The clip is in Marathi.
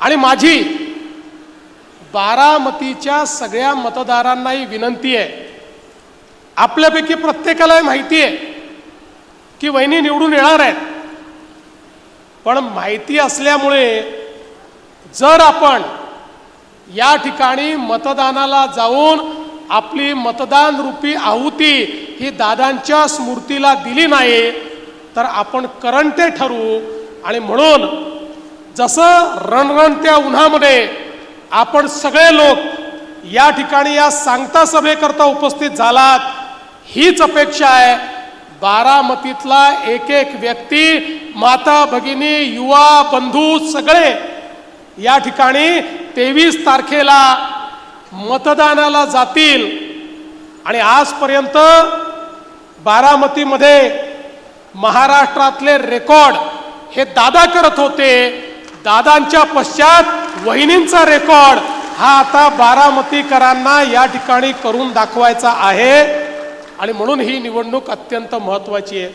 आणि माझी बारामतीच्या सगळ्या मतदारांनाही विनंती आहे, आपल्यापैकी प्रत्येकाला माहिती आहे की वहिनी निवडून येणार आहेत, पण माहिती असल्यामुळे जर आपण या ठिकाणी मतदानाला जाऊन आपली मतदान रूपी आहुती ही दादांच्या स्मृतीला दिली नाही तर आपण करंटे ठरू. आणि म्हणून जसं रणरणत्या उन्हामध्ये आपण सगळे लोक या ठिकाणी या सांगता सभेकरता उपस्थित झालात, हीच अपेक्षा आहे बारामतीतला एक एक व्यक्ती, माता भगिनी, युवा बंधू सगळे या ठिकाणी 23 तारखेला मतदानाला जातील. आणि आजपर्यंत बारामतीमध्ये महाराष्ट्रातले रेकॉर्ड हे दादा करत होते, दादांच्या पश्चात वहिनींचा रेकॉर्ड हा आता बारामतीकरांना या ठिकाणी करून दाखवायचा आहे. आणि म्हणून ही निवडणूक अत्यंत महत्त्वाची आहे.